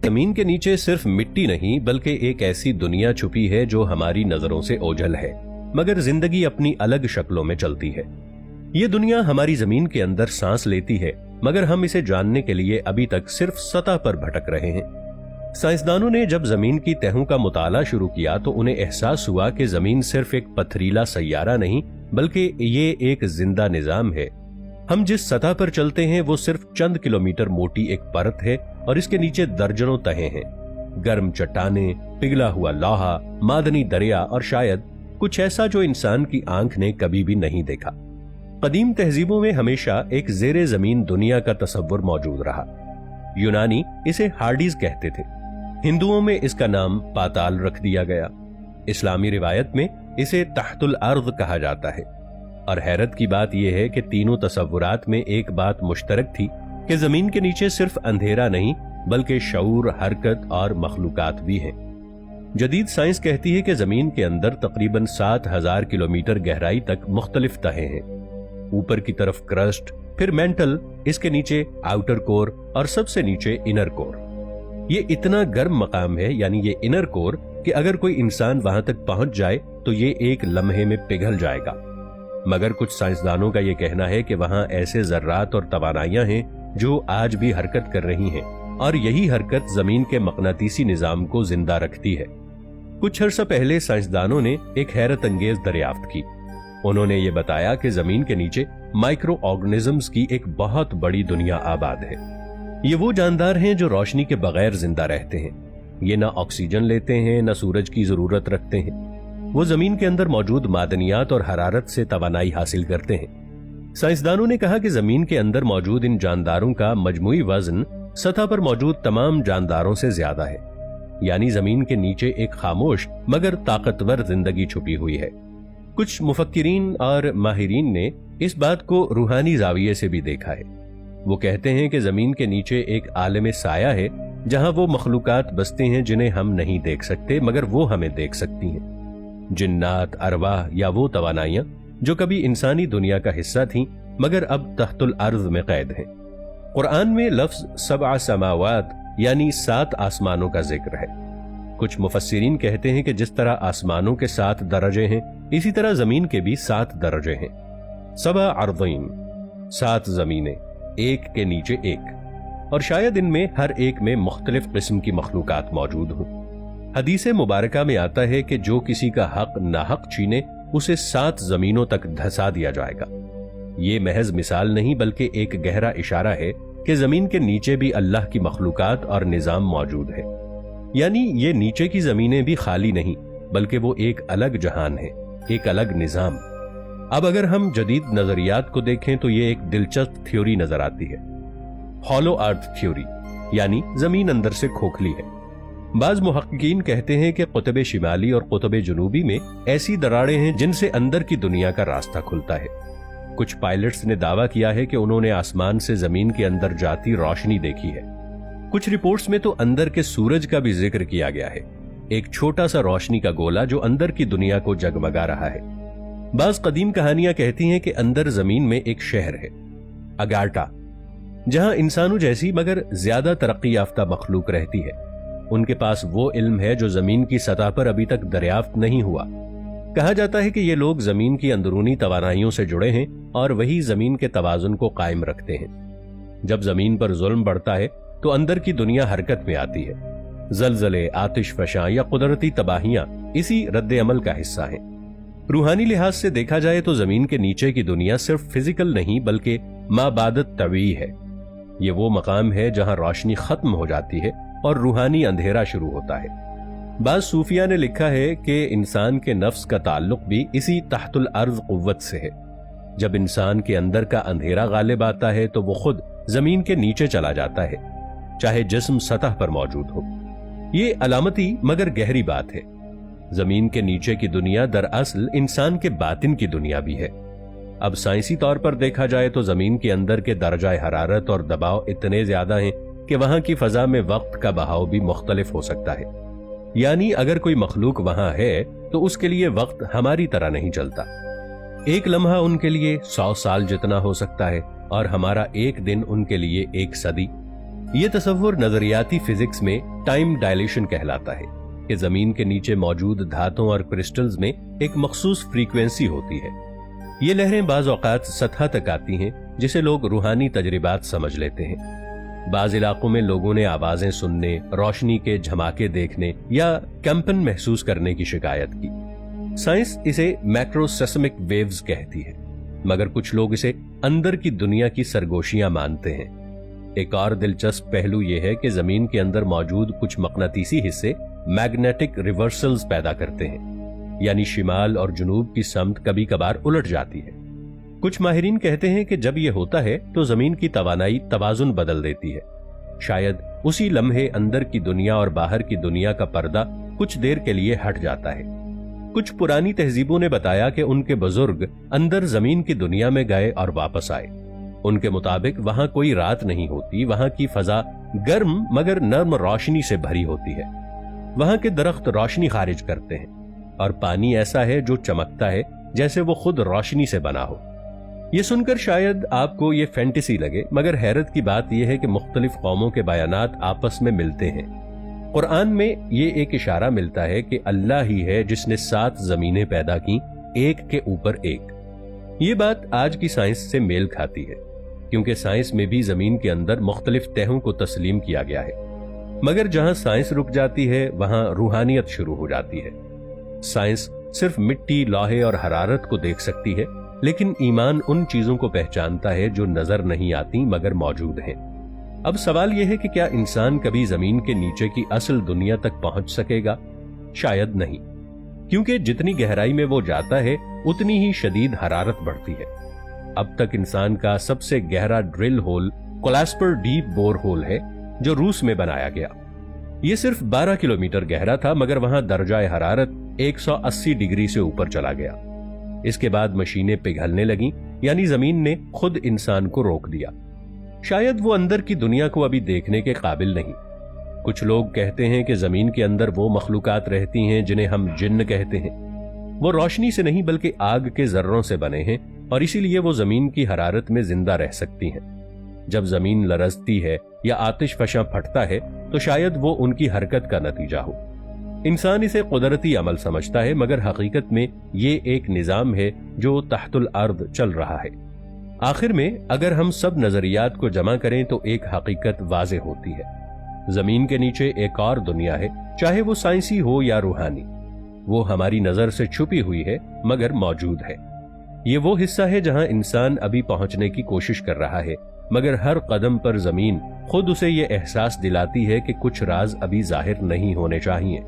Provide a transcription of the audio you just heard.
जमीन के नीचे सिर्फ मिट्टी नहीं बल्कि एक ऐसी दुनिया छुपी है जो हमारी नजरों से ओझल है, मगर जिंदगी अपनी अलग शक्लों में चलती है। ये दुनिया हमारी जमीन के अंदर सांस लेती है, मगर हम इसे जानने के लिए अभी तक सिर्फ सतह पर भटक रहे हैं। साइंसदानों ने जब जमीन की तहों का मुताला शुरू किया तो उन्हें एहसास हुआ कि जमीन सिर्फ एक पथरीला सैयारा नहीं बल्कि ये एक जिंदा निजाम है। हम जिस सतह पर चलते हैं वो सिर्फ चंद किलोमीटर मोटी एक परत है और इसके नीचे दर्जनों तहें हैं। गर्म चट्टानें, पिघला हुआ लोहा, मादनी दरिया और शायद कुछ ऐसा जो इंसान की आंख ने कभी भी नहीं देखा। कदीम तहजीबों में हमेशा एक जेरे जमीन दुनिया का तस्वुर मौजूद रहा। यूनानी इसे हार्डीज कहते थे, हिंदुओं में इसका नाम पाताल रख दिया गया, इस्लामी रिवायत में इसे तहतुल अर्द कहा जाता है। और हैरत की बात यह है कि तीनों तस्वुरात में एक बात मुश्तरक थी कि जमीन के नीचे सिर्फ अंधेरा नहीं बल्कि शऊर, हरकत और मखलूकात भी हैं। जदीद साइंस कहती है कि जमीन के अंदर तकरीबन 7000 किलोमीटर गहराई तक मुख्तलिफ तहें हैं। ऊपर की तरफ क्रस्ट, फिर मेंटल, इसके नीचे आउटर कोर और सबसे नीचे इनर कोर। ये इतना गर्म मकाम है, यानी ये इनर कोर, कि अगर कोई इंसान वहां तक पहुंच जाए तो ये एक लम्हे में पिघल जाएगा। मगर कुछ साइंसदानों का ये कहना है कि वहां ऐसे जर्रात और तवानाइयां हैं जो आज भी हरकत कर रही हैं और यही हरकत जमीन के मकनातीसी निजाम को जिंदा रखती है। कुछ अर्सा पहले साइंसदानों ने एक हैरत अंगेज दरियाफ्त की। उन्होंने ये बताया कि जमीन के नीचे माइक्रो ऑर्गेनिजम्स की एक बहुत बड़ी दुनिया आबाद है। ये वो जानदार हैं जो रोशनी के बगैर जिंदा रहते हैं। ये ना ऑक्सीजन लेते हैं, ना सूरज की जरूरत रखते हैं। वो जमीन के अंदर मौजूद मादनियात और हरारत से तवानाई हासिल करते हैं। साइंसदानों ने कहा कि जमीन के अंदर मौजूद इन जानदारों का मजमूई वजन सतह पर मौजूद तमाम जानदारों से ज्यादा है, यानी जमीन के नीचे एक खामोश मगर ताकतवर जिंदगी छुपी हुई है। कुछ मुफक्किरीन और माहिरीन ने इस बात को रूहानी जाविये से भी देखा है। वो कहते हैं कि जमीन के नीचे एक आलम साया है जहां वो मखलूकात बसते हैं जिन्हें हम नहीं देख सकते मगर वो हमें देख सकती हैं। जिन्नात, अरवाह या वो तवानाइयां जो कभी इंसानी दुनिया का हिस्सा थीं मगर अब तहतुल अर्ज में कैद हैं। कुरान में लफ्ज सबआ समावात यानी 7 आसमानों का जिक्र है। कुछ मुफस्सिरीन कहते हैं कि जिस तरह आसमानों के 7 दर्जे हैं इसी तरह जमीन के भी 7 दर्जे हैं। सबआ अर्ज़ीन, 7 जमीनें, एक के नीचे एक, और शायद इनमें हर एक में मुख्तलिफ किस्म की मखलूकात मौजूद हों। हदीस मुबारका में आता है कि जो किसी का हक नाहक छीने उसे 7 जमीनों तक धंसा दिया जाएगा। ये महज मिसाल नहीं बल्कि एक गहरा इशारा है कि जमीन के नीचे भी अल्लाह की मखलूकात और निजाम मौजूद है, यानी ये नीचे की जमीनें भी खाली नहीं बल्कि वो एक अलग जहान है, एक अलग निजाम। अब अगर हम जदीद नजरियात को देखें तो ये एक दिलचस्प थ्योरी नजर आती है, हॉलो अर्थ थ्योरी, यानी जमीन अंदर से खोखली है। बाज मुहक्किकीन कहते हैं कि कुतुब शिमाली और कुतुब जुनूबी में ऐसी दरारें हैं जिनसे अंदर की दुनिया का रास्ता खुलता है। कुछ पायलट्स ने दावा किया है कि उन्होंने आसमान से जमीन के अंदर जाती रोशनी देखी है। कुछ रिपोर्ट्स में तो अंदर के सूरज का भी जिक्र किया गया है, एक छोटा सा रोशनी का गोला जो अंदर की दुनिया को जगमगा रहा है। बाज कदीम कहानियां कहती हैं कि अंदर जमीन में एक शहर है, अगार्टा, जहां इंसानों जैसी मगर ज्यादा तरक्की याफ्ता मखलूक रहती है। उनके पास वो इल्म है जो जमीन की सतह पर अभी तक दरियाफ्त नहीं हुआ। कहा जाता है कि ये लोग जमीन की अंदरूनी तवानाइयों से जुड़े हैं और वही जमीन के तवाजुन को कायम रखते हैं। जब जमीन पर जुल्म बढ़ता है तो अंदर की दुनिया हरकत में आती है। जलजले, आतिश फशां या कुदरती तबाहियां इसी रद्द अमल का हिस्सा हैं। रूहानी लिहाज से देखा जाए तो जमीन के नीचे की दुनिया सिर्फ फिजिकल नहीं बल्कि माबादत तवी है। ये वो मकाम है जहां रोशनी खत्म हो जाती है और रूहानी अंधेरा शुरू होता है। बाज सूफिया ने लिखा है कि इंसान के नफ्स का ताल्लुक भी इसी तहतुल अर्ज कुव्वत से है। जब इंसान के अंदर का अंधेरा गालिब आता है तो वो खुद जमीन के नीचे चला जाता है, चाहे जिस्म सतह पर मौजूद हो। ये अलामती मगर गहरी बात है। जमीन के नीचे की दुनिया दरअसल इंसान के बातिन की दुनिया भी है। अब साइंसी तौर पर देखा जाए तो जमीन के अंदर के दर्जाए हरारत और दबाव इतने ज्यादा हैं कि वहां की फजा में वक्त का बहाव भी मुख्तलिफ हो सकता है। यानी अगर कोई मखलूक वहां है तो उसके लिए वक्त हमारी तरह नहीं चलता। एक लम्हा उनके लिए 100 साल जितना हो सकता है और हमारा एक दिन उनके लिए 1 सदी। ये तसव्वुर नजरियाती फिजिक्स में टाइम डायलेशन कहलाता है कि जमीन के नीचे मौजूद धातुओं और क्रिस्टल्स में एक मखसूस फ्रीक्वेंसी होती है। ये लहरें बाज औकात सतह तक आती हैं, जिसे लोग रूहानी तजर्बात समझ लेते हैं। बाज इलाकों में लोगों ने आवाजें सुनने, रोशनी के झमाके देखने या कंपन महसूस करने की शिकायत की। साइंस इसे मैक्रोसेस्मिक वेव्स कहती है, मगर कुछ लोग इसे अंदर की दुनिया की सरगोशियां मानते हैं। एक और दिलचस्प पहलू यह है कि जमीन के अंदर मौजूद कुछ मकनातीसी हिस्से मैग्नेटिक रिवर्सल्स पैदा करते हैं, यानी शिमाल और जुनूब की समत कभी कभार उलट जाती है। कुछ माहिरीन कहते हैं कि जब यह होता है तो जमीन की तवानाई तवाजुन बदल देती है। शायद उसी लम्हे अंदर की दुनिया और बाहर की दुनिया का पर्दा कुछ देर के लिए हट जाता है। कुछ पुरानी तहजीबों ने बताया कि उनके बुजुर्ग अंदर जमीन की दुनिया में गए और वापस आए। उनके मुताबिक वहां कोई रात नहीं होती, वहां की फजा गर्म मगर नर्म रोशनी से भरी होती है। वहां के दरख्त रोशनी खारिज करते हैं और पानी ऐसा है जो चमकता है जैसे वो खुद रोशनी से बना हो। ये सुनकर शायद आपको ये फैंटेसी लगे, मगर हैरत की बात यह है कि मुख्तलिफ कौमों के बयानात आपस में मिलते हैं। कुरान में ये एक इशारा मिलता है कि अल्लाह ही है जिसने 7 जमीनें पैदा की, एक के ऊपर एक। ये बात आज की साइंस से मेल खाती है, क्योंकि साइंस में भी जमीन के अंदर मुख्तलिफ तहों को तस्लीम किया गया है। मगर जहां साइंस रुक जाती है वहां रूहानियत शुरू हो जाती है। साइंस सिर्फ मिट्टी, लोहे और हरारत को देख सकती है, लेकिन ईमान उन चीजों को पहचानता है जो नजर नहीं आती मगर मौजूद हैं। अब सवाल यह है कि क्या इंसान कभी जमीन के नीचे की असल दुनिया तक पहुंच सकेगा? शायद नहीं, क्योंकि जितनी गहराई में वो जाता है उतनी ही शदीद हरारत बढ़ती है। अब तक इंसान का सबसे गहरा ड्रिल होल कोलास्पर डीप बोर होल है, जो रूस में बनाया गया। यह सिर्फ 12 किलोमीटर गहरा था, मगर वहां दर्जा हरारत 180 डिग्री से ऊपर चला गया। इसके बाद मशीनें पिघलने लगीं, यानी जमीन ने खुद इंसान को रोक दिया। शायद वो अंदर की दुनिया को अभी देखने के काबिल नहीं। कुछ लोग कहते हैं कि जमीन के अंदर वो मखलूकात रहती हैं जिन्हें हम जिन्न कहते हैं। वो रोशनी से नहीं बल्कि आग के जर्रों से बने हैं और इसीलिए वो जमीन की हरारत में जिंदा रह सकती हैं। जब जमीन लरजती है या आतिशफशां फटता है तो शायद वो उनकी हरकत का नतीजा हो। इंसान इसे कुदरती अमल समझता है, मगर हकीकत में ये एक निजाम है जो तहतुल अर्द चल रहा है। आखिर में अगर हम सब नजरियात को जमा करें तो एक हकीकत वाज़ेह होती है। जमीन के नीचे एक और दुनिया है, चाहे वो साइंसी हो या रूहानी। वो हमारी नजर से छुपी हुई है मगर मौजूद है। ये वो हिस्सा है जहां इंसान अभी पहुंचने की कोशिश कर रहा है, मगर हर कदम पर जमीन खुद उसे ये एहसास दिलाती है कि कुछ राज अभी जाहिर नहीं होने चाहिए।